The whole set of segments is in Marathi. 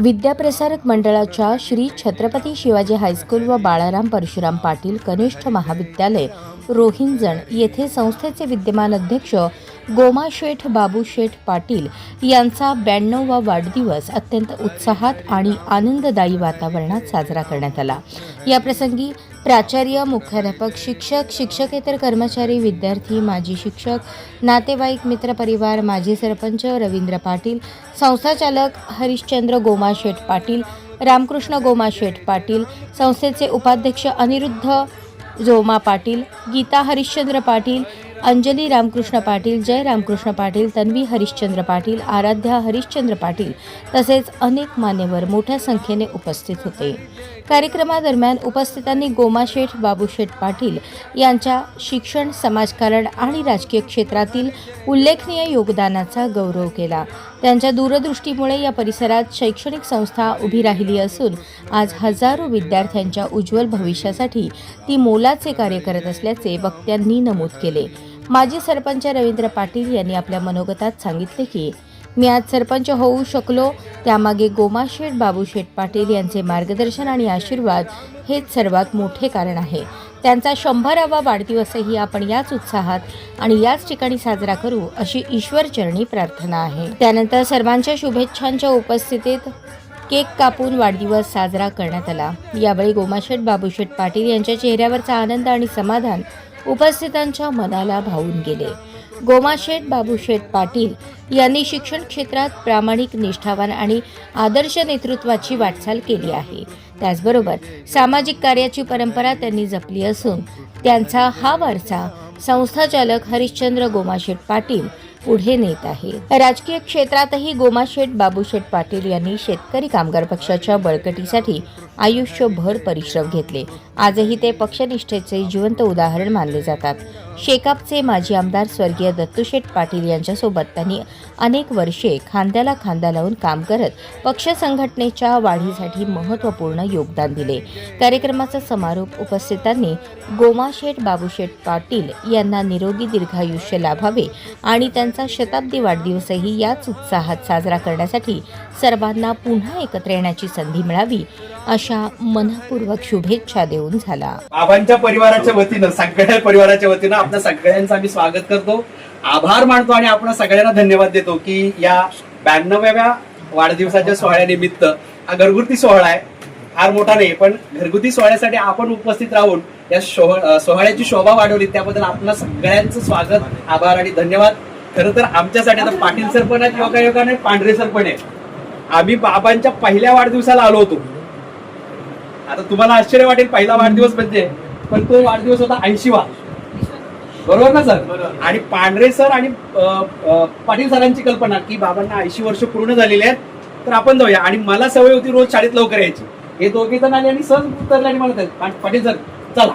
विद्याप्रसारक मंडळाच्या श्री छत्रपती शिवाजी हायस्कूल व बाळाराम परशुराम पाटील कनिष्ठ महाविद्यालय रोहिंजण येथे संस्थेचे विद्यमान अध्यक्ष गोमाशेठ बाबूशेठ पाटील यांचा 92वा वाढदिवस अत्यंत उत्साहात आणि आनंददायी वातावरणात साजरा करण्यात आला। या प्रसंगी प्राचार्य, मुख्याध्यापक, शिक्षक, शिक्षकेतर कर्मचारी, विद्यार्थी, माजी शिक्षक, नातेवाईक, मित्रपरिवार, माजी सरपंच रवींद्र पाटील, संस्थाचालक हरिश्चंद्र गोमाशेठ पाटील, रामकृष्ण गोमाशेठ पाटील, संस्थेचे उपाध्यक्ष अनिरुद्ध जोमा पाटील, गीता हरिश्चंद्र पाटील, अंजली रामकृष्ण पाटील, जय रामकृष्ण पाटील, तन्वी हरिश्चंद्र पाटील, आराध्या हरिश्चंद्र पाटील तसेच अनेक मान्यवर मोठ्या संख्येने उपस्थित होते। कार्यक्रमादरम्यान उपस्थितांनी गोमाशेठ बाबूशेठ पाटील यांच्या शिक्षण, समाजकारण आणि राजकीय क्षेत्रातील उल्लेखनीय योगदानाचा गौरव केला। त्यांच्या दूरदृष्टीमुळे या परिसरात शैक्षणिक संस्था उभी राहिली असून आज हजारो विद्यार्थ्यांच्या उज्ज्वल भविष्यासाठी ती मोलाचे कार्य करत असल्याचे वक्त्यांनी नमूद केले। माजी सरपंच रवींद्र पाटील यांनी आपल्या मनोगतात सांगितले की मी आज सरपंच होऊ शकलो त्यामागे गोमाशेठ बाबूशेठ पाटील यांचे मार्गदर्शन आणि आशीर्वाद हेच सर्वात मोठे कारण आहे। त्यांचा 100वा वाढदिवसही आपण याच उत्साहात आणि याच ठिकाणी साजरा करू अशी ईश्वरचरणी प्रार्थना आहे। त्यानंतर सर्वांच्या शुभेच्छांच्या उपस्थितीत केक कापून वाढदिवस साजरा करण्यात आला। यावेळी गोमाशेठ बाबूशेठ पाटील यांच्या चेहऱ्यावरचा आनंद आणि समाधान उपस्थितांच्या मनाला भावून गेले। गोमाशेठ बाबूशेठ पाटील यांनी शिक्षण क्षेत्रात प्रामाणिक, निष्ठावान आणि आदर्श नेतृत्वाची वाटचाल केली आहे। त्याचबरोबर सामाजिक कार्याची परंपरा त्यांनी जपली असून त्यांचा हा वारसा संस्थाचालक हरिश्चंद्र गोमाशेठ पाटील पुढे नेत आहे। राजकीय क्षेत्रातही गोमाशेठ बाबूशेठ पाटील यांनी शेतकरी कामगार पक्षाच्या बळकटीसाठी आयुष्यभर परिश्रम घेतले। आजही ते पक्षनिष्ठेचे जिवंत उदाहरण मानले जातात। शेकापचे माजी आमदार स्वर्गीय दत्तूशेठ पाटील यांच्यासोबत त्यांनी अनेक वर्षे खांद्याला खांदा लावून काम करत पक्ष संघटनेच्या वाढीसाठी महत्त्वपूर्ण योगदान दिले। कार्यक्रमाचा समारोप उपस्थितांनी गोमाशेठ बाबूशेठ पाटील यांना निरोगी दीर्घायुष्य लाभावे आणि त्यांचा शताब्दी वाढदिवसही याच उत्साहात साजरा करण्यासाठी सर्वांना पुन्हा एकत्र येण्याची संधी मिळावी अशा मनपूर्वक शुभेच्छा देऊन झाला। बाबांच्या परिवाराच्या वतीनं, सगळ्या परिवाराच्या वतीनं आपल्या सगळ्यांचं आम्ही स्वागत करतो, आभार मानतो आणि आपण सगळ्यांना धन्यवाद देतो की या 92व्या वाढदिवसाच्या सोहळ्यानिमित्त हा घरगुती सोहळा आहे, फार मोठा नाही पण घरगुती सोहळ्यासाठी आपण उपस्थित राहून या सोहळ्याची शोभा वाढवली त्याबद्दल आपल्या सगळ्यांचं स्वागत, आभार आणि धन्यवाद। खरं तर आमच्यासाठी आता पाटील सर पण आहेत, योगायोगाने पांढरे सर पण आहेत। आम्ही बाबांच्या पहिल्या वाढदिवसाला आलो होतो। आता तुम्हाला आश्चर्य वाटेल पहिला वाढदिवस म्हणजे, पण तो वाढदिवस होता 80वा, बरोबर ना सर? आणि पांढरे सर आणि पाटील सरांची कल्पना की बाबांना 80 वर्ष पूर्ण झालेली आहेत तर आपण जाऊया। आणि मला सवय होती रोज शाळेत लवकर यायची। हे दोघे जण आले आणि सहज उतरले आणि मला पाटील सर चला,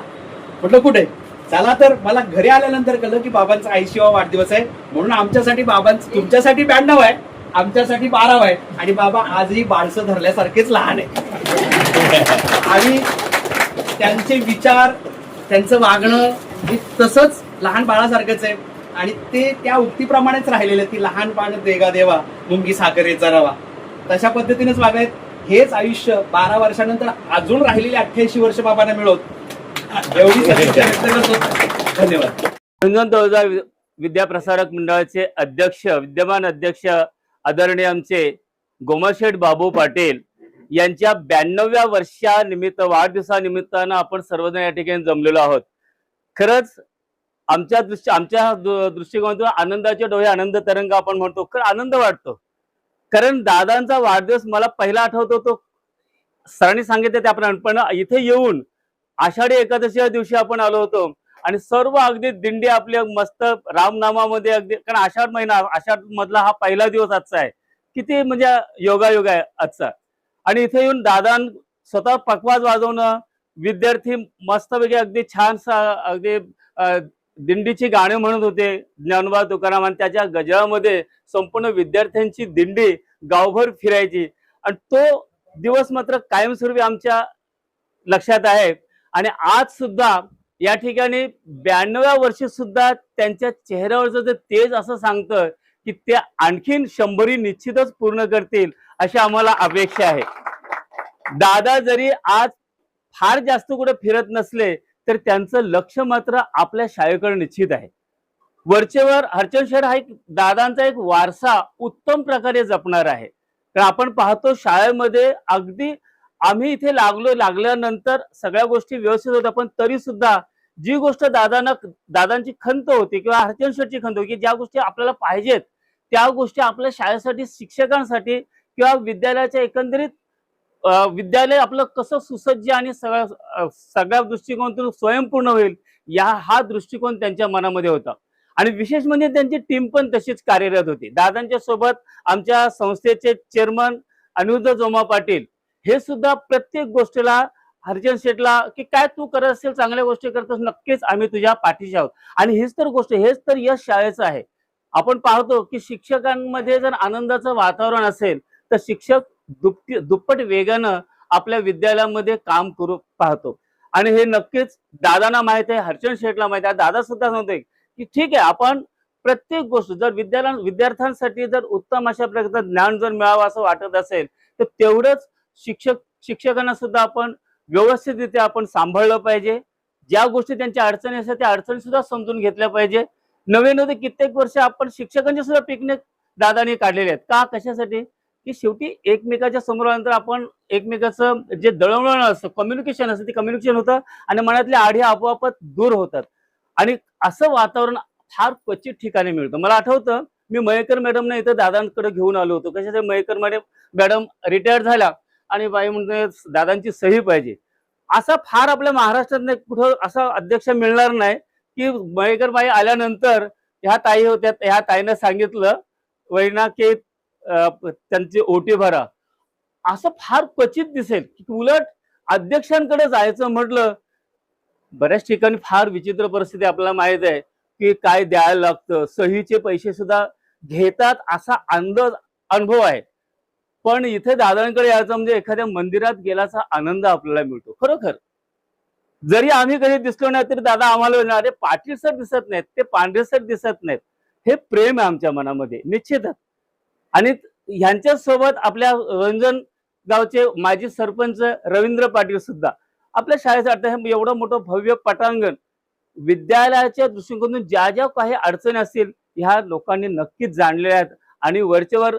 म्हटलं कुठे चला, तर मला घरी आल्यानंतर कळलं की बाबांचा 80वा वाढदिवस आहे। म्हणून आमच्यासाठी बाबांचं, तुमच्यासाठी 92 आहे, आमच्यासाठी 12 आहे आणि बाबा आजही बाळसं धरल्यासारखेच लहान आहे। आणि त्यांचे विचार, त्यांचं वागणं हे तसंच लहान बाळासारखंच आहे आणि ते त्या उक्तीप्रमाणेच राहिलेले की लहान बाळ देगा देवा मुंगी साखरेचा रवा, तशा पद्धतीनेच वागायत। हेच आयुष्य 12 वर्षानंतर अजून राहिलेली 88 वर्ष बाबांना मिळवत, एवढी सदिच्छा व्यक्त करतो। धन्यवाद। विद्याप्रसारक मंडळाचे अध्यक्ष, विद्यमान अध्यक्ष आदरणीय आमचे गोमाशेठ बाबू पाटील यांच्या 92व्या वर्षानिमित्त, वाढदिवसानिमित्तानं आपण सर्वजण या ठिकाणी जमलेलो आहोत। खरंच आमच्या दृष्टिकोनातून आनंदाचे डोळे, आनंद तरंग आपण म्हणतो, खरं आनंद वाटतो। कारण दादांचा वाढदिवस मला पहिला आठवतो, तो सरांनी सांगितलं त्याप्रमाणे, पण इथे येऊन आषाढी एकादशीच्या दिवशी आपण आलो होतो आणि सर्व अगदी दिंडी आपल्या मस्त रामनामामध्ये अगदी, कारण आषाढ महिना, आषाढ मधला हा पहिला दिवस आजचा आहे, किती म्हणजे योगायोग आहे आजचा। आणि इथे येऊन दादा स्वतः पखवाज वाजवणं, विद्यार्थी मस्तपैकी अगदी छान अगदी दिंडीची गाणी म्हणत होते, ज्ञानोबा तुकाराम, आणि त्याच्या गजरामध्ये संपूर्ण विद्यार्थ्यांची दिंडी गावभर फिरायची आणि तो दिवस मात्र कायमस्वरूपी आमच्या लक्षात आहे। आणि आज सुद्धा या ठिकाणी 92व्या वर्षी सुद्धा त्यांच्या चेहऱ्यावरचं ते तेज असं सांगतं की ते आणखीन 100 निश्चितच पूर्ण करतील अशी आम्हाला अपेक्षा आहे. दादा जरी आज फार जास्त कुठे फिरत नसले तर त्यांचं लक्ष मात्र आपल्या शाळेकडे निश्चित आहे. वरचेवर हरचंद शेठ हा एक दादांचा एक वारसा उत्तम प्रकारे जपणार आहे. तर आपण पाहतो शाळेमध्ये अगदी आम्ही इथे लागल्यानंतर सगळ्या गोष्टी व्यवस्थित होत्या, पण तरी सुद्धा जी गोष्ट दादांची खंत होती किंवा हरचंद शेठची खंत होती की ज्या गोष्टी आपल्याला पाहिजेत त्या गोष्टी आपल्या शाळेसाठी, शिक्षकांसाठी किंवा विद्यालयाच्या एकंदरीत विद्यालय आपलं कसं सुसज्ज आणि सगळ्या दृष्टिकोनातून स्वयंपूर्ण होईल हा दृष्टिकोन त्यांच्या मनामध्ये होता. आणि विशेष म्हणजे त्यांची टीम पण तशीच कार्यरत होती. दादांच्या सोबत आमच्या संस्थेचे चेअरमन अनिरुद्ध जोमा पाटील हे सुद्धा प्रत्येक गोष्टीला हरचंद शेठला की काय तू करत असेल, चांगल्या गोष्टी करतोस, नक्कीच आम्ही तुझ्या पाठीशी आहोत. आणि हेच तर यश शाळेचं आहे. आपण पाहतो की शिक्षकांमध्ये जर आनंदाचं वातावरण असेल तर शिक्षक दुप्पट वेगानं आपल्या विद्यालयामध्ये काम करू पाहतो. आणि हे नक्कीच दादांना माहित आहे, हरचंद शेठला माहित आहे. दादा सुद्धा सांगतोय की ठीक आहे, आपण प्रत्येक गोष्ट जर विद्यार्थ्यांसाठी जर उत्तम अशा प्रकारचं ज्ञान जर मिळावं असं वाटत असेल तर तेवढंच शिक्षकांना सुद्धा आपण व्यवस्थितरित्या आपण सांभाळलं पाहिजे. ज्या गोष्टी त्यांच्या अडचणी असतात त्या अडचणी सुद्धा समजून घेतल्या पाहिजे. नवे कित्येक वर्ष आपण शिक्षकांचे सुद्धा पिकनिक दादाने काढलेले आहेत. का, कशासाठी? की शेवटी एकमेकाच्या समोर आल्यानंतर आपण एकमेकाचं जे दळणवळण असतं, कम्युनिकेशन असतं, ते कम्युनिकेशन होतं आणि मनातल्या आढी आपोआपच दूर होतात. आणि असं वातावरण फार क्वचित ठिकाणी मिळतं. मला आठवतं मी मयेकर मॅडमना इथं दादांकडे घेऊन आलो होतो. कशासाठी? मयेकर मॅडम रिटायर झाल्या आणि बाई म्हणते दादांची सही पाहिजे. असा फार आपल्या महाराष्ट्रात कुठं असा अध्यक्ष मिळणार नाही की मयेकर बाई आल्यानंतर ह्या ताई होत्या, ह्या ताईनं सांगितलं वैना की त्यांची ओटी भरा. असं फार क्वचित दिसेल की उलट अध्यक्षांकडे जायचं म्हटलं बऱ्याच ठिकाणी फार विचित्र परिस्थिती आपल्याला माहित आहे की काय द्यायला लागतं, सहीचे पैसे सुद्धा घेतात असा अनुभव आहे. पण इथे दादांकडे यायचं म्हणजे एखाद्या मंदिरात गेल्याचा आनंद आपल्याला मिळतो. खरोखर जरी आम्ही कधी दिसलो नाही तरी दादा आम्हाला अरे पाटील सर दिसत नाहीत, ते पांढरे सर दिसत नाहीत, हे प्रेम आहे आमच्या मनामध्ये निश्चितच. आणि ह्यांच्या सोबत आपल्या रंजन गावचे माजी सरपंच रवींद्र पाटील सुद्धा आपल्या शाळेसाठी एवढं मोठं भव्य पटांगण विद्यालयाच्या दृष्टिकोनातून ज्या ज्या काही अडचणी असतील ह्या लोकांनी नक्कीच जाणलेल्या आहेत. आणि वरचेवर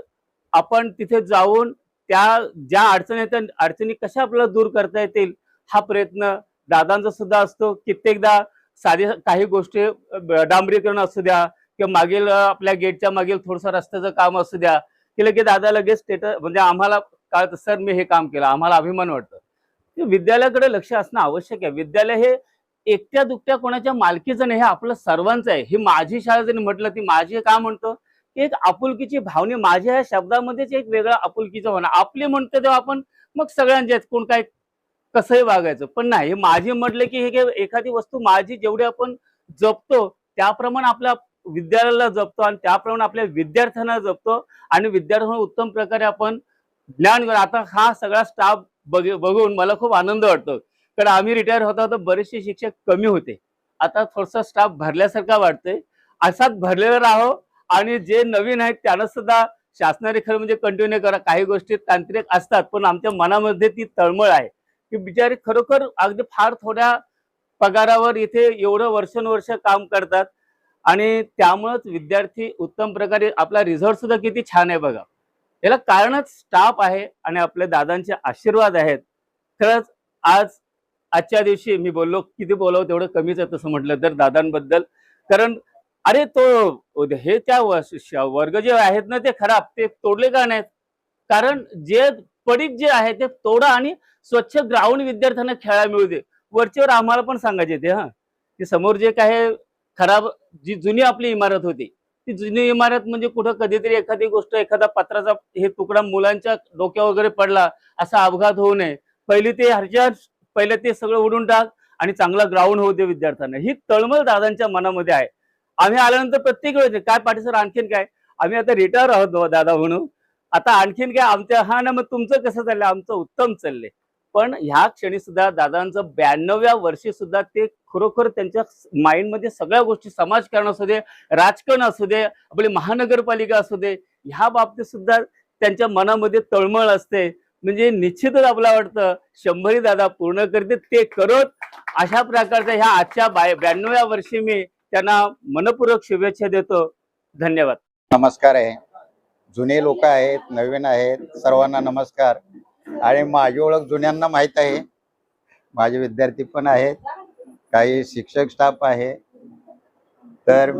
आपण तिथे जाऊन त्या ज्या अडचणी कशा आपल्याला दूर करता येतील हा प्रयत्न दादांचा सुद्धा असतो. कित्येकदा साधी काही गोष्टी डांबरीकरण असू द्या किंवा मागील आपल्या गेटच्या मागील थोडंसं रस्त्याचं काम असू द्या केलं की दादा लगेच स्टेटस म्हणजे आम्हाला कळतं सर मी हे काम केलं, आम्हाला अभिमान वाटतं. विद्यालयाकडे लक्ष असणं आवश्यक आहे. विद्यालय हे एकट्या दुकट्या कोणाच्या मालकीचं नाही, हे आपलं सर्वांचं आहे. ही माझी शाळा जरी म्हटलं ती माझी का म्हणतो की एक आपुलकीची भावने माझ्या ह्या शब्दामध्येच एक वेगळा आपुलकीचं होणं. आपली म्हणतो तेव्हा आपण मग सगळ्यांचे कोण काय कसंही वागायचं, पण नाही हे माझी म्हटलं की हे एखादी वस्तू माझी जेवढी आपण जपतो त्याप्रमाणे आपल्या विद्यालयाला जपतो आणि त्याप्रमाणे आपल्या विद्यार्थ्यांना जपतो आणि विद्यार्थ्यांना उत्तम प्रकारे आपण ज्ञान. आता हा सगळा स्टाफ बघून मला खूप आनंद वाटतो. कारण आम्ही रिटायर होता तर बरेचसे शिक्षक कमी होते, आता थोडासा स्टाफ भरल्यासारखा वाटतंय. असाच भरलेला राहो आणि जे नवीन आहेत त्यांना सुद्धा शासनाने खरं म्हणजे कंटिन्यू करा. काही गोष्टी तांत्रिक असतात पण आमच्या मनामध्ये ती तळमळ आहे की बिचारे खरोखर अगदी फार थोड्या पगारावर इथे एवढं वर्षानुवर्ष काम करतात आणि त्यामुळेच विद्यार्थी उत्तम प्रकारे आपला रिझल्ट सुद्धा किती छान आहे बघा. याला कारणच स्टाफ आहे आणि आपल्या दादांचे आशीर्वाद आहेत. खरंच आजच्या दिवशी मी बोललो किती बोलावं तेवढं कमीच आहे तसं म्हटलं तर दादांबद्दल. कारण अरे तो हे त्या वर्ग जे आहेत ना ते खराब ते तोडले का नाहीत? कारण जे पडीक जे आहे ते तोडा आणि स्वच्छ ग्राउंड विद्यार्थ्यांना खेळायला मिळू दे. वरचेवर आम्हाला पण सांगायचे ते की समोर जे काय खराब जी जुनी आपली इमारत होती ती जुनी इमारत म्हणजे कुठं कधीतरी एखादी गोष्ट एखादा पत्राचा हे तुकडा मुलांच्या डोक्यावर वगैरे पडला असा अपघात होऊ नये. पहिले ते सगळं उडून टाक आणि चांगला ग्राउंड होऊ दे विद्यार्थ्यांना. ही तळमळ दादांच्या मनामध्ये आहे. आम्ही आल्यानंतर प्रत्येक वेळेस काय पाटील सर आणखीन काय, आम्ही आता रिटायर आहोत दादा म्हणून, आता आणखीन काय आमच्या हा ना मग तुमचं कसं चाललंय, आमचं उत्तम चाललंय. पण ह्या क्षणी सुद्धा दादांचं 92व्या वर्षी सुद्धा ते खरोखर त्यांच्या माइंडमध्ये सगळ्या गोष्टी समाजकारण असू दे, राजकारण असू दे, आपली महानगरपालिका असू दे, ह्या बाबतीत सुद्धा त्यांच्या मनामध्ये तळमळ असते. म्हणजे निश्चितच आपल्याला वाटतं 100 दादा पूर्ण करते, ते करत अशा प्रकारच्या ह्या आजच्या 92व्या वर्षी मी त्यांना मनपूर्वक शुभेच्छा देतो. धन्यवाद. नमस्कार आहे. जुने लोक आहेत, नवीन आहेत, सर्वांना नमस्कार. आणि माझी ओळख जुन्यांना माहीत आहे, माझे विद्यार्थी पण आहेत, काही शिक्षक स्टाफ आहे. तर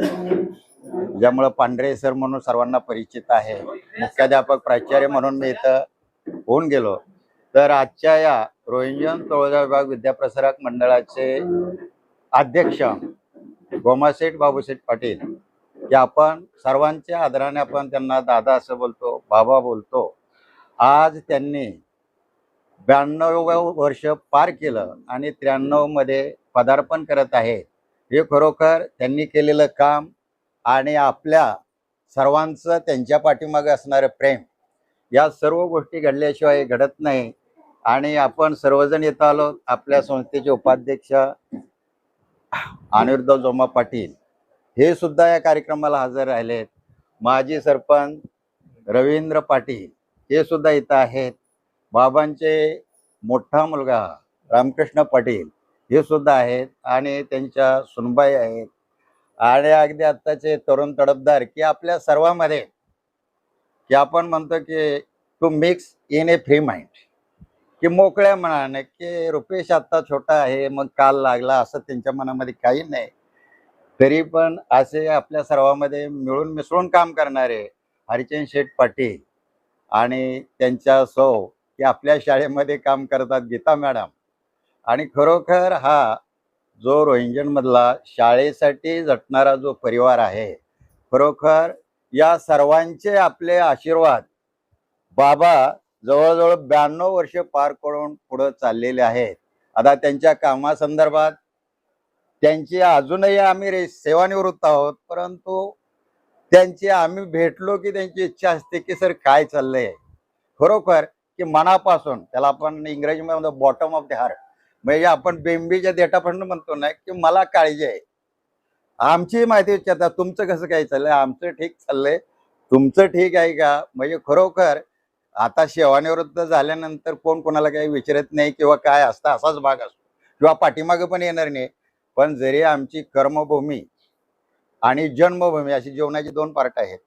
ज्यामुळं पांढरे सर म्हणून सर्वांना परिचित आहे, मुख्याध्यापक प्राचार्य म्हणून मी इथं होऊन गेलो. तर आजच्या या रोहिंजन तळोजा विभाग विद्याप्रसारक मंडळाचे अध्यक्ष गोमाशेठ बाबूशेठ पाटील, की आपण सर्वांच्या आदराने आपण त्यांना दादा असं बोलतो, बाबा बोलतो. आज त्यांनी 92वं वर्ष पार केलं आणि 93 मध्ये पदार्पण करत आहेत. हे खरोखर त्यांनी केलेलं काम आणि आपल्या सर्वांचं त्यांच्या पाठीमागे असणारं प्रेम, या सर्व गोष्टी घडल्याशिवाय घडत नाही. आणि आपण सर्वजण येत आलो. आपल्या संस्थेचे उपाध्यक्ष अनिरुद्ध जोमा पाटील हे सुद्धा या कार्यक्रमाला हजर राहिलेत. माजी सरपंच रवींद्र पाटील हे सुद्धा इथं आहेत. बाबांचे मोठा मुलगा रामकृष्ण पाटील हे सुद्धा आहेत आणि त्यांच्या सुनबाई आहेत. आणि अगदी आत्ताचे तरुण तडफदार, की आपल्या सर्वांमध्ये की आपण म्हणतो की to mix in a free mind, की मोकळ्या मनाने, की रुपेश आत्ता छोटा आहे मग काल लागला असं त्यांच्या मनामध्ये काही नाही. तरी पण असे आपल्या सर्वांमध्ये मिळून मिसळून काम करणारे हरिचंद शेठ पाटील आणि त्यांच्या सौ, की आपल्या शाळेमध्ये काम करतात गीता मॅडम. आणि खरोखर हा जो रोहिंजनमधला शाळेसाठी झटणारा जो परिवार आहे, खरोखर या सर्वांचे आपले आशीर्वाद बाबा जवळजवळ 92 वर्ष पार करून पुढं चाललेले आहेत. आता त्यांच्या कामासंदर्भात त्यांची अजूनही आम्ही सेवानिवृत्त आहोत, परंतु त्यांची आम्ही भेटलो की त्यांची इच्छा असते की सर काय चाललंय, खरोखर की मनापासून. त्याला आपण इंग्रजीमध्ये बॉटम ऑफ द हार्ट, म्हणजे आपण बेंबीच्या देठापासून म्हणतो ना, की मला काळजी आहे. आमची माहिती विचारतात तुमचं कसं काय चाललंय, आमचं ठीक चाललंय, तुमचं ठीक आहे का. म्हणजे खरोखर आता सेवानिवृत्त झाल्यानंतर कोण कोणाला काही विचारत नाही किंवा काय असतं, असाच भाग असतो किंवा पाठीमागे पण येणार नाही. पण जरी आमची कर्मभूमी आणि जन्मभूमी अशी जीवनाची 2 पार्ट आहेत.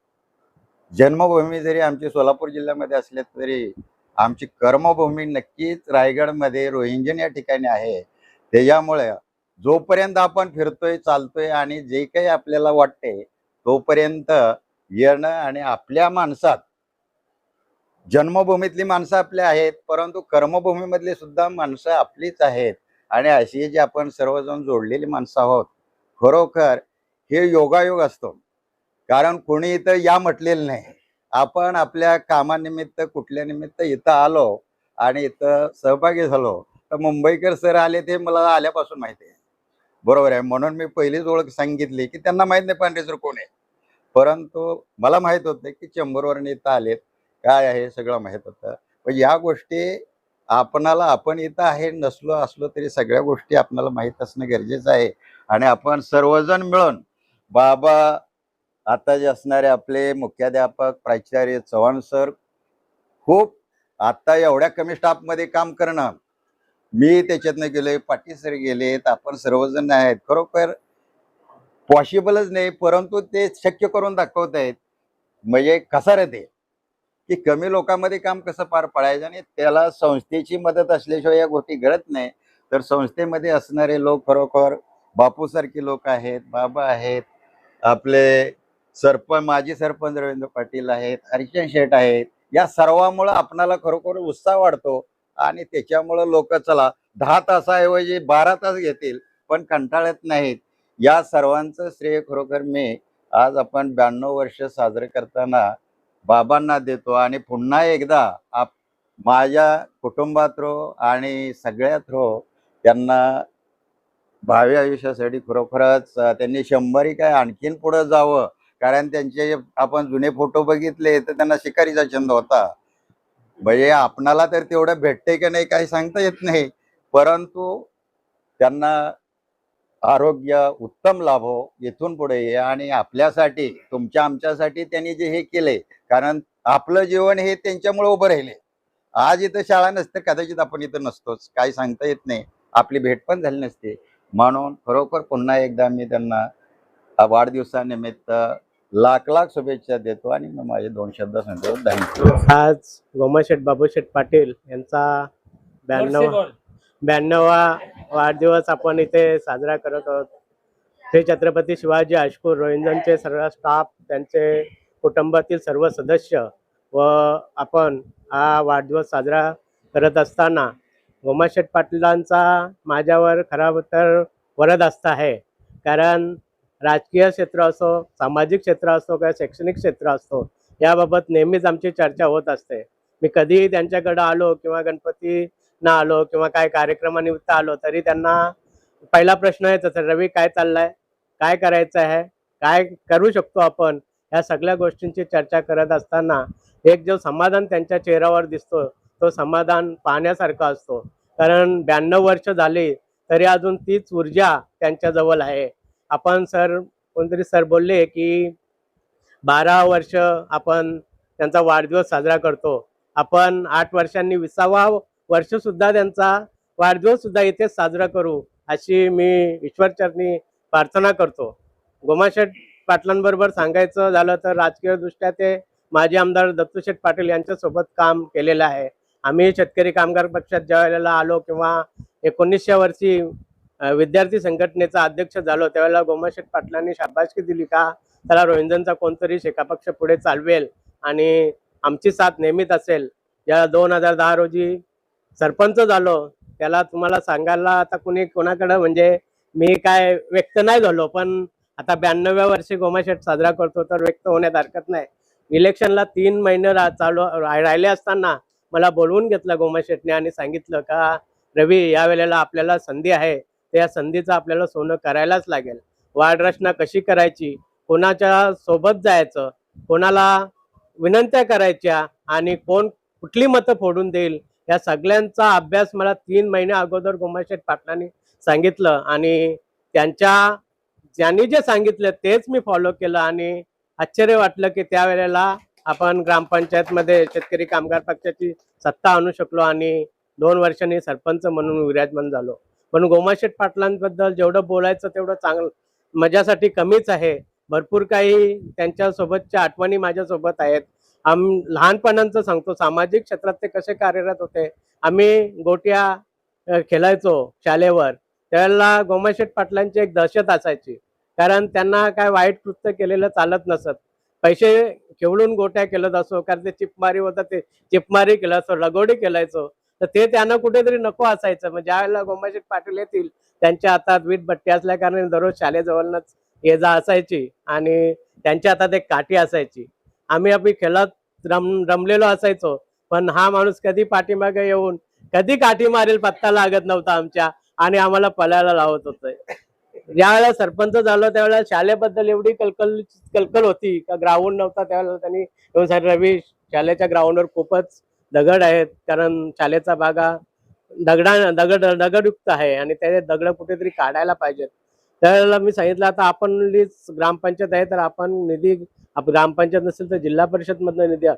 जन्मभूमी जरी आमची सोलापूर जिल्ह्यामध्ये असले तरी आमची कर्मभूमी नक्कीच रायगडमध्ये रोहिंजन या ठिकाणी आहे. त्याच्यामुळे जोपर्यंत आपण फिरतोय, चालतोय आणि जे काही आपल्याला वाटते तोपर्यंत येणं. आणि आपल्या माणसात जन्मभूमीतली माणसं आपल्या आहेत, परंतु कर्मभूमीमधली सुद्धा माणसं आपलीच आहेत. आणि अशी जी आपण सर्वजण जोडलेली माणसं आहोत, खरोखर हे योगायोग असतो. कारण कोणी इथं या म्हटलेलं नाही. आपण आपल्या कामानिमित्त कुठल्या निमित्त इथं आलो आणि इथं सहभागी झालो. तर मुंबईकर सर आले ते मला आल्यापासून माहिती आहे, बरोबर आहे. म्हणून मी पहिलीच ओळख सांगितली की त्यांना माहीत नाही पांढरे सर कोण आहे, परंतु मला माहीत होतं की चेंबरवरून इथं आलेत, काय आहे सगळं माहीत होतं. पण या गोष्टी आपणाला, आपण इथं आहे नसलो असलो तरी सगळ्या गोष्टी आपल्याला माहीत असणं गरजेचं आहे. आणि आपण सर्वजण मिळून बाबा, आता जे असणारे आपले मुख्याध्यापक प्राचार्य चव्हाण सर, खूप आता एवढ्या कमी स्टाफमध्ये काम करणं, मी त्याच्यातनं गेलोय, पाटील सर गेलेत, आपण सर्वजण आहेत. खरोखर पॉसिबलच नाही, परंतु ते शक्य करून दाखवत आहेत. म्हणजे कसं रे ते, की कमी लोकांमध्ये काम कसं पार पाडायचं. आणि त्याला संस्थेची मदत असल्याशिवाय या गोष्टी घडत नाही. तर संस्थेमध्ये असणारे लोक खरोखर बापूसारखे लोक आहेत, बाबा आहेत, आपले माजी सरपंच रवींद्र पाटील आहेत, हरिचंद शेठ आहेत. या सर्वांमुळे आपणाला खरोखर उत्साह वाढतो. आणि त्याच्यामुळं लोक चला 10 तासाऐवजी 12 तास घेतील पण कंटाळत नाहीत. या सर्वांचं श्रेय खरोखर मी आज आपण 92 वर्ष साजरे करताना बाबांना देतो. आणि पुन्हा एकदा माझ्या कुटुंबात थ्रो आणि सगळ्या थ्रो त्यांना भावी आयुष्यासाठी खरोखरच त्यांनी 100 काय आणखीन पुढे जावं. कारण त्यांचे आपण जुने फोटो बघितले तर त्यांना शिकारीचा छंद होता. म्हणजे आपणाला तर तेवढं भेटते की नाही काही सांगता येत नाही, परंतु त्यांना आरोग्य उत्तम लाभो इथून पुढे. आणि आपल्यासाठी, तुमच्या आमच्यासाठी त्यांनी जे हे केले, कारण आपलं जीवन हे त्यांच्यामुळे उभं राहिले. आज इथं शाळा नसते, कदाचित आपण इथं नसतोच, काही सांगता येत नाही, आपली भेट पण झाली नसते. म्हणून खरोखर पुन्हा एकदा मी त्यांना वाढदिवसानिमित्त लाख लाख शुभेच्छा देतो आणि मी माझे 2 शब्द सांगतो. थँक्यू. आज गोमाशेठ बाबूशेठ पाटील यांचा 92वा वाढदिवस आपण इथे साजरा करत आहोत. श्री छत्रपती शिवाजी हायस्कूल रोहिंजनचे सर्व स्टाफ, त्यांचे कुटुंबातील सर्व सदस्य व आपण हा वाढदिवस साजरा करत असताना गोमाशेठ पाटलांचा माझ्यावर खरा तर वरद आस्था आहे. कारण राजकीय क्षेत्र असो, सामाजिक क्षेत्र असो किंवा शैक्षणिक क्षेत्र असो, याबाबत नेहमीच आमची चर्चा होत असते. मी कधीही त्यांच्याकडे आलो किंवा गणपतींना आलो किंवा काय कार्यक्रमानिमित्त आलो तरी त्यांना पहिला प्रश्न येत असेल, रवी काय चाललाय, काय करायचं आहे, काय करू शकतो आपण, या सगळ्या गोष्टींची चर्चा करत असताना एक जो समाधान त्यांच्या चेहऱ्यावर दिसतो तो समाधान पाहण्यासारखा असतो. कारण 92 वर्ष झाली तरी अजून तीच ऊर्जा त्यांच्याजवळ आहे. आपण कोणतरी सर बोलले की 12 वर्ष आपण त्यांचा वाढदिवस साजरा करतो. आपण 8 वर्षांनी 20वा वर्ष सुद्धा त्यांचा वाढदिवस सुद्धा इथेच साजरा करू अशी मी ईश्वरचरणी प्रार्थना करतो. गोमाशेठ पाटलांबरोबर सांगायचं झालं तर राजकीय दृष्ट्या ते माजी आमदार दत्तूशेठ पाटील यांच्यासोबत काम केलेलं आहे. आम्ही शेतकरी कामगार पक्षात ज्या वेळेला आलो किंवा 1900 वर्षी विद्यार्थी संघटनेचा अध्यक्ष झालो त्यावेळेला गोमाशेठ पाटलांनी शाबासकी दिली का त्याला रोहिंजनचा कोणतरी शेका पक्ष पुढे चालवेल आणि आमची साथ नेहमीच असेल. या 2010 रोजी सरपंच झालो त्याला तुम्हाला सांगायला आता कोणाकडे म्हणजे मी काय व्यक्त नाही झालो, पण आता 92व्या वर्षी गोमाशेठ साजरा करतो तर व्यक्त होण्यात हरकत नाही. इलेक्शनला 3 महिने राहिले असताना मला बोलवून घेतलं गोमाशेठने आणि सांगितलं का रवी या वेळेला आपल्याला संधी आहे, त्या संधीचं आपल्याला सोनं करायलाच लागेल. वाढरचना कशी करायची, कोणाच्या सोबत जायचं, कोणाला विनंत्या करायच्या आणि कोण कुठली मतं फोडून देईल या सगळ्यांचा अभ्यास मला 3 महिने अगोदर गोमाशेठ पाटलांनी सांगितलं आणि त्यांनी जे सांगितलं तेच मी फॉलो केलं आणि आश्चर्य वाटलं की त्यावेळेला आपण ग्रामपंचायतमध्ये शेतकरी कामगार पक्षाची सत्ता आणू शकलो आणि 2 वर्षांनी सरपंच म्हणून विराजमान झालो. पण गोमाशेठ पाटलांबद्दल जेवढं बोलायचं तेवढं चांगलं माझ्यासाठी कमीच आहे. भरपूर काही त्यांच्या सोबतच्या आठवणी माझ्यासोबत आहेत. लहानपणाचं सांगतो, सामाजिक क्षेत्रात ते कसे कार्यरत होते. आम्ही गोट्या खेळायचो शाळेवर, त्यावेळेला गोमाशेठ पाटलांची एक दहशत असायची. कारण त्यांना काय वाईट कृत्य केलेलं चालत नसत. पैसे खेळून गोट्या खेळत असो, कारण ते चिपमारी होतं ते चिपमारी केलं असो, लगोडी खेळायचो, तर ते त्यांना कुठेतरी नको असायचं. मग ज्या वेळेला गोमाशेठ पाटील येतील त्यांच्या हातात वीटभट्टी असल्या कारणाने दररोज शाळेजवळच ये जा असायची आणि त्यांच्या हातात एक काठी असायची. आम्ही खेळत रमलेलो असायचो, पण हा माणूस कधी पाठीमागे येऊन कधी काठी मारेल पत्ता लागत नव्हता आमच्या आणि आम्हाला पळायला लावत होतं. ज्यावेळेला सरपंच झालो त्यावेळेला शाळेबद्दल एवढी कलकल होती का ग्राउंड नव्हता. त्यावेळेला त्यांनी रवी शाळेच्या ग्राउंडवर खूपच दगड आहेत, कारण शाळेचा भागा दगडयुक्त आहे आणि त्या दगड कुठेतरी काढायला पाहिजेत. त्यावेळेला मी सांगितलं आता आपण ग्रामपंचायत आहे तर आपण निधी, ग्रामपंचायत नसेल तर जिल्हा परिषद मधनं निधी,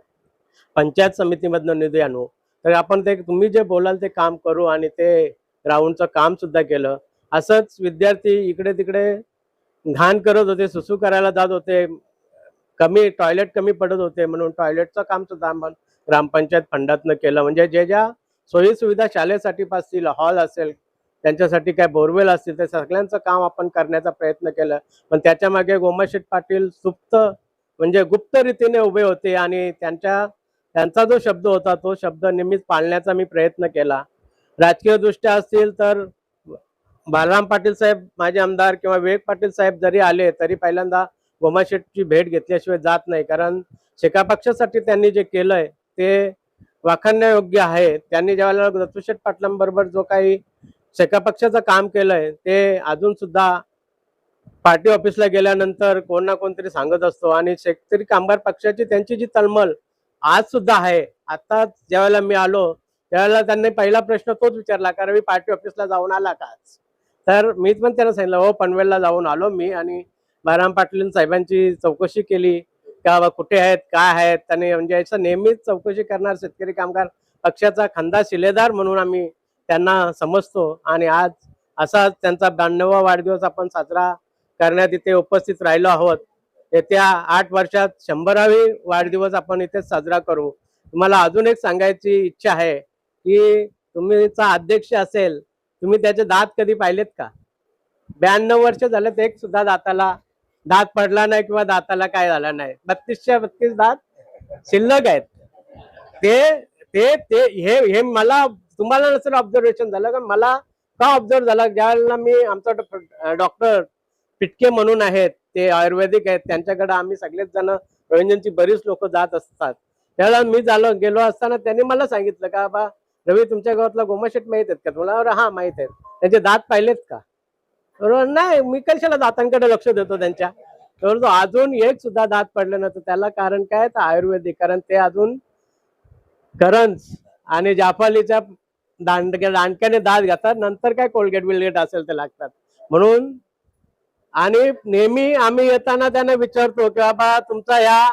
पंचायत समितीमधनं निधी आणू. तर आपण ते तुम्ही जे बोलाल ते काम करू आणि ते ग्राउंडचं काम सुद्धा केलं. असंच विद्यार्थी इकडे तिकडे घाण करत होते, सुसू करायला जात होते, टॉयलेट कमी पडत होते, म्हणून टॉयलेटचं काम सुद्धा आपण ग्रामपंचायत फंडातनं केलं. म्हणजे ज्या सोयी सुविधा शाळेसाठी असतील, हॉल असेल, त्यांच्यासाठी काय बोरवेल असतील, ते सगळ्यांचं काम आपण करण्याचा प्रयत्न केला. पण त्याच्या मागे गोमाशेठ पाटील म्हणजे गुप्त रीतीने उभे होते आणि त्यांचा जो शब्द होता तो शब्द नेहमीच पाळण्याचा मी प्रयत्न केला. राजकीय दृष्ट्या असतील तर बालराम पाटील साहेब माझे आमदार किंवा विवेक पाटील साहेब जरी आले तरी पहिल्यांदा गोमाशेठची भेट घेतल्याशिवाय जात नाही. कारण शेका पक्षासाठी त्यांनी जे केलंय ते वाखाणण्यायोग्य आहे. त्यांनी ज्यावेळेला दत्तूशेठ पाटलांबरोबर जो काही शेका पक्षाचं काम केलंय ते अजून सुद्धा पार्टी ऑफिसला गेल्यानंतर कोण ना कोणतरी सांगत असतो आणि शेतकरी कामगार पक्षाची त्यांची जी तळमळ आज सुद्धा आहे. आता ज्यावेळेला मी आलो त्यावेळेला त्यांनी पहिला प्रश्न तोच विचारला, कारण मी पार्टी ऑफिसला जाऊन आला का? तर मीच पण त्यांना सांगितलं हो पनवेलला जाऊन आलो मी आणि बालराम पाटील साहेबांची चौकशी केली का बा कुठे आहेत, काय आहेत, आणि म्हणजे याचं नेहमीच चौकशी करणार शेतकरी कामगार पक्षाचा खंदा शिलेदार म्हणून आम्ही त्यांना समजतो. आणि आज असाच त्यांचा 92वा वाढदिवस आपण साजरा करण्यात इथे उपस्थित राहिलो आहोत. येत्या 8 वर्षात 100वी वाढदिवस आपण इथे साजरा करू. तुम्हाला अजून एक सांगायची इच्छा आहे की तुमचा अध्यक्ष असेल, तुम्ही त्याचे दात कधी पाहिलेत का? 92 वर्ष झालेत, एक सुद्धा दात पडला नाही किंवा दाताला काय झालं नाही. 32 दात शिल्लक आहेत. ते ते ते हे मला तुम्हाला नसेल ऑब्झर्वेशन झालं का, मला का ऑब्झर्व झालं, ज्यावेळेला मी आमचा डॉक्टर पिटके म्हणून आहेत, ते आयुर्वेदिक आहेत, त्यांच्याकडे आम्ही सगळेच जण रोहिंजनची बरीच लोक जात असतात. त्यावेळेला मी गेलो असताना त्यांनी मला सांगितलं का बा रवी तुमच्या गावातला गोमाशेट माहित आहेत का तुला? हा माहित आहेत. त्यांचे दात पाहिलेत का? बरोबर नाही, मी कशाला दातांकडे लक्ष देतो त्यांच्या. तर अजून एक सुद्धा दात पडलं नव्हतं. त्याला कारण काय, तर आयुर्वेदिक. कारण ते अजून करंज आणि जाफालीच्या दांडक्याने दात घातात, नंतर काय कोलगेट बिलगेट असेल ते लागतात म्हणून. आणि नेहमी आम्ही येताना त्यांना विचारतो की बाबा तुमचा या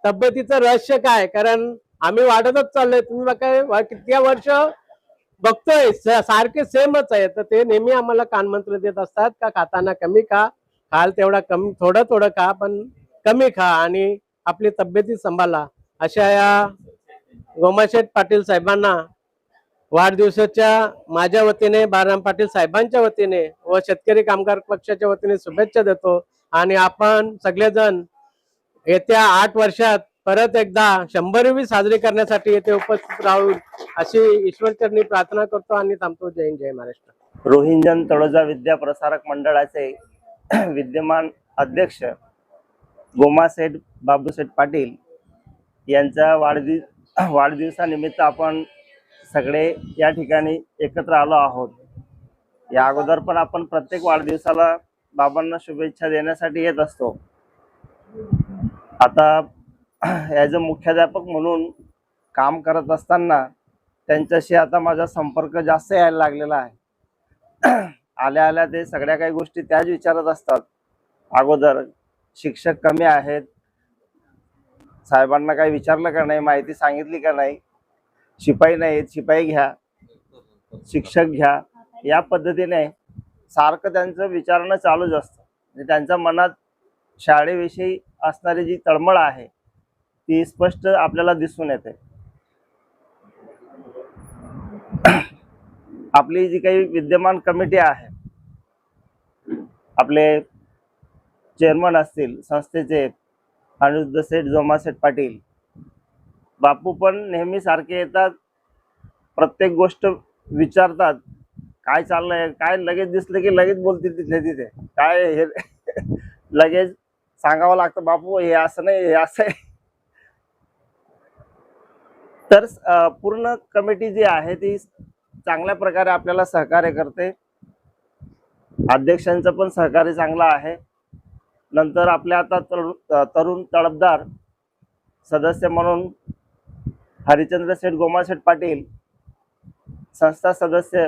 तब्येतीचं रहस्य काय, कारण आम्ही वाढतच चाललोय. तुम्ही काय किती वर्ष बघतोय सारखे सेमच आहे. तर ते नेहमी आम्हाला कानमंत्र देत असतात का खाताना कमी खा, खाल तेवढा कमी, थोडं थोडं खा पण कमी खा आणि आपली तब्येती सांभाळा. अशा या गोमाशेठ पाटील साहेबांना वाढदिवसाच्या माझ्या वतीने, बाळाराम पाटील साहेबांच्या वतीने व शेतकरी कामगार पक्षाच्या वतीने शुभेच्छा देतो. आणि आपण सगळेजण येत्या 8 वर्षात परत एकदा 100वी साजरी करण्यासाठी येथे उपस्थित राहू अशी ईश्वरचरणी प्रार्थना करतो आणि थांबतो. जय हिंद, जय महाराष्ट्र. रोहिंजन तळोजा विद्या प्रसारक मंडळाचे विद्यमान अध्यक्ष गोमाशेठ बाबूशेठ पाटील यांच्या वाढदिवसानिमित्त आपण सगळे या ठिकाणी एकत्र आलो आहोत. या अगोदर पण आपण प्रत्येक वाढदिवसाला बाबांना शुभेच्छा देण्यासाठी येत असतो. आता ॲज अ मुख्याध्यापक म्हणून काम करत असताना त्यांच्याशी आता माझा संपर्क जास्त यायला लागलेला आहे. आल्या आल्या ते सगळ्या काही गोष्टी त्याच विचारत असतात. अगोदर शिक्षक कमी आहेत, साहेबांना काही विचारलं का नाही, माहिती सांगितली का नाही, शिपाई नाहीत, शिपाई घ्या, शिक्षक घ्या, या पद्धतीने सारखं त्यांचं विचारणं चालूच असतं. म्हणजे त्यांच्या मनात शाळेविषयी असणारी जी तळमळ आहे ती स्पष्ट आपल्याला दिसून येते. आपली जी काही विद्यमान कमिटी आहे, आपले चेअरमन असतील संस्थेचे अनिरुद्ध सेठ जोमाशेठ पाटील, बापू पण नेहमी सारखे येतात, प्रत्येक गोष्ट विचारतात, काय चाललंय काय, लगेच दिसलं की लगेच बोलतील तिथले तिथे, काय हे लगेच सांगावं लागतं, बापू हे असं नाही हे असं आहे. तर पूर्ण कमिटी जी आहे ती चांगल्या प्रकारे आपल्याला सहकार्य करते. अध्यक्षांचं पण सहकार्य चांगलं आहे. नंतर आपल्या आता तरुण तळपदार सदस्य म्हणून हरिचंद्र सेठ गोमाशेठ पाटील संस्था सदस्य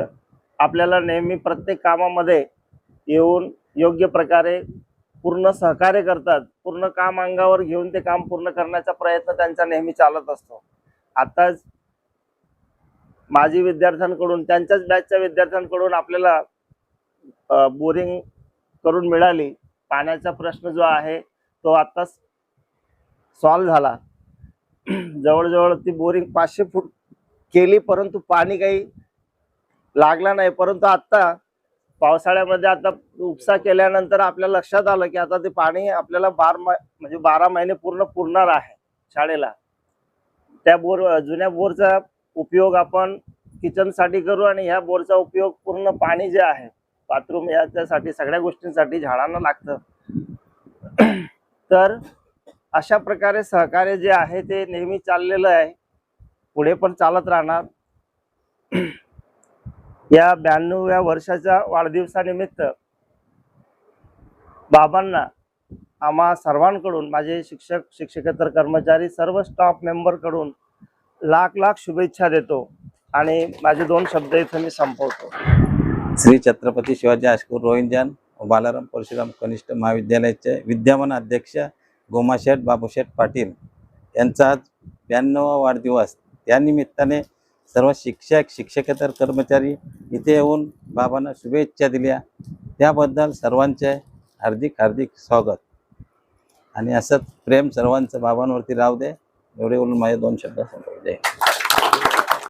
आपल्याला नेहमी प्रत्येक कामामध्ये येऊन योग्य प्रकारे पूर्ण सहकार्य करतात. पूर्ण काम अंगावर घेऊन ते काम पूर्ण करण्याचा प्रयत्न त्यांचा नेहमी चालत असतो. आताच माजी विद्यार्थ्यांकडून, त्यांच्याच बॅचच्या विद्यार्थ्यांकडून आपल्याला बोरिंग करून मिळाली. पाण्याचा प्रश्न जो आहे तो आत्ताच सॉल्व्ह झाला. जवळजवळ ती बोरिंग 500 फूट केली, परंतु पाणी काही लागला नाही. परंतु आत्ता पावसाळ्यामध्ये आता उपसा केल्यानंतर आपल्या लक्षात आलं की आता ते पाणी आपल्याला 12 महिने पूर्ण पुरणार आहे शाळेला. त्या जुन्या बोरचा उपयोग आपण किचनसाठी करू आणि ह्या बोरचा उपयोग पूर्ण पाणी जे आहे बाथरूम याच्यासाठी सगळ्या गोष्टींसाठी झाडांना लागतं. तर अशा प्रकारे सहकार्य जे आहे ते नेहमी चाललेलं आहे, पुढे पण चालत राहणार. या 92व्या वर्षाच्या वाढदिवसानिमित्त बाबांना आम्हा सर्वांकडून, माझे शिक्षक शिक्षकेतर कर्मचारी सर्व स्टाफ मेंबरकडून लाख शुभेच्छा देतो आणि माझे 2 शब्द इथं मी संपवतो. श्री छत्रपती शिवाजी हायस्कूल रोहिंजन व बाळाराम परशुराम कनिष्ठ महाविद्यालयाचे विद्यमान अध्यक्ष गोमाशेठ बाबूशेठ पाटील यांचा आज 92वा वाढदिवस. त्यानिमित्ताने सर्व शिक्षक शिक्षकेतर कर्मचारी इथे येऊन बाबांना शुभेच्छा दिल्या. त्याबद्दल सर्वांचे हार्दिक हार्दिक स्वागत. आणि असंच प्रेम सर्वांचं बाबांवरती राहू दे. एवढे बोलून माझे 2 शब्द संपवले.